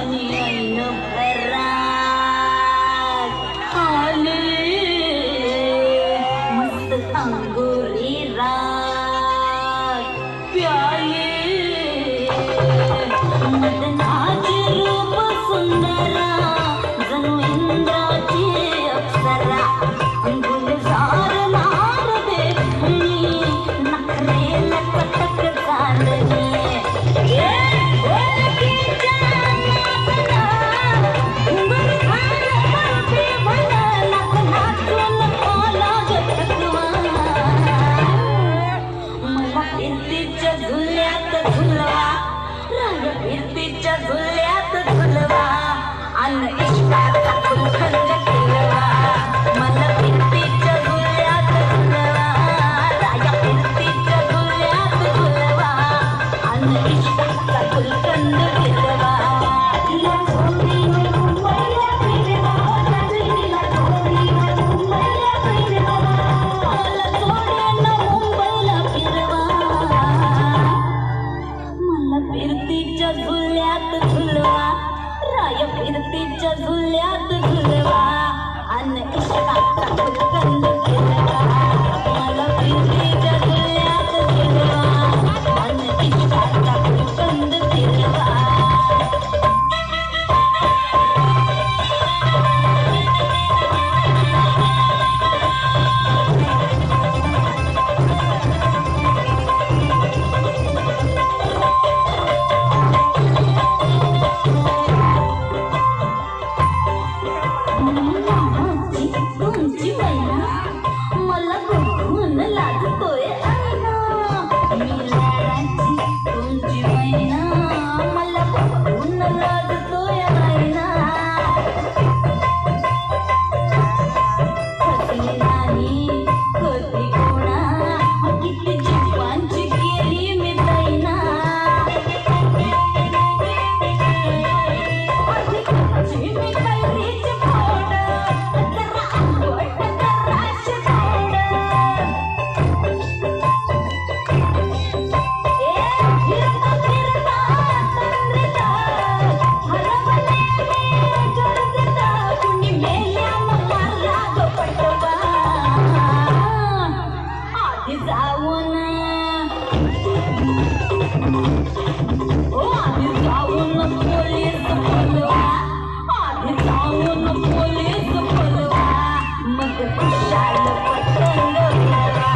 आणि ऐन भरात आले मस्त अंगुरी रात प्याले मदनाचे रूप सुंदरा जणू इंद्राची अप्सरा गुलजार नार देखणी नखरेला कटक चालली कीर्तीच्या झुल्यात झुलवा अन इश्काचा फुलखंड केलवा मला कीर्तीच्या झुल्यात झुलवा राया कीर्तीच्या झुल्यात झुलवा अन इश्काचा फुलखंड केलवा तिला छोडीवर मुंबईला फिरवा तिला छोडीवर मुंबईला फिरवा मला छोडीनं मुंबईला फिरवा मला फिरतीच्या झुल्यात झुलवा राय फिरतीच्या झुल्यात झुलवा अन इश्काचा फुलखंड केलवा मला फिरतीच्या झुल्यात झुलवा अन इश्काचा फुलखंड केलवा तुमची मैना मला बघून लाजतोय ऐना मी लाडाची तुमची मैना मला बघून लाजतोय ऐना फसली नाही कधी कोणा किती जीवांची केली मी दैना मी कैरीची फोड जरा आंबट जराशी गोड फिरता फिरता तंद्रीत हरवले मी गर्दीत कुणी मेल्यानं मारला ग पटवा आधी जाऊन पोलीस बोलवा आधी जाऊन पोलीस बोलवा मग खुशाल पतंग उडवा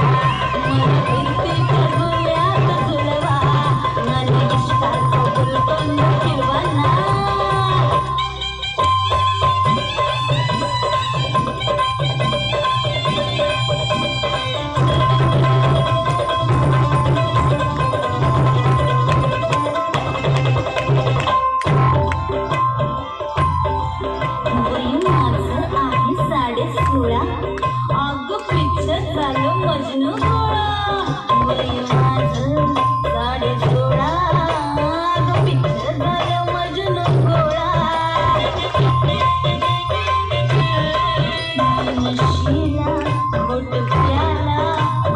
मला फिरतीच्या झुल्यात झुलवा आणि इश्काचा फुलखंड केलवा ना अग पिक्चर झालं मजनू गोळा वय माझं 16.5 अग पिक्चर झालं मजनू गोळा नशीला खोट प्याला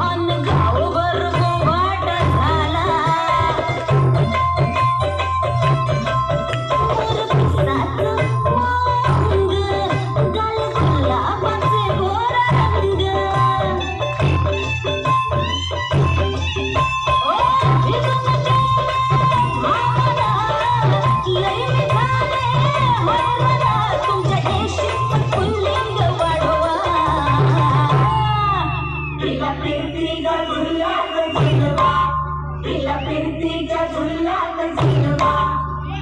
अन गावभर गोवाट झाला तिला फिरतीच्या झुल्यात झुलवा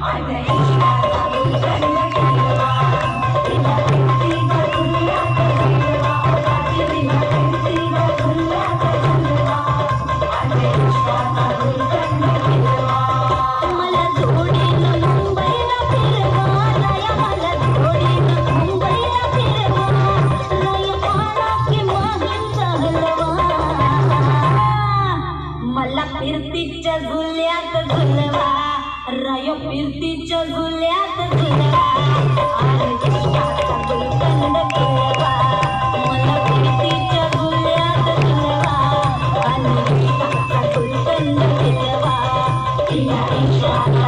आणि इश्काचा फुलखंड केलवा तिला फिरतीच्या झुल्यात झुलवा तिला फिरतीच्या झुल्यात झुलवा आणि इश्काचा फुलखंड केलवा मला जोडीनं मुंबईला फिरवा राया मला जोडीनं मुंबईला फिरवा राया पाडा की माहीचा हलवा मला फिरतीच्या झुल्यात झुलवा राय फिरतीच्या झुल्यात झुलवा आणि इश्काचा फुलखंड केलवा मला फिरतीच्या झुल्यात झुलवा आणि इश्काचा फुलखंड केलवा तिला इश्काचा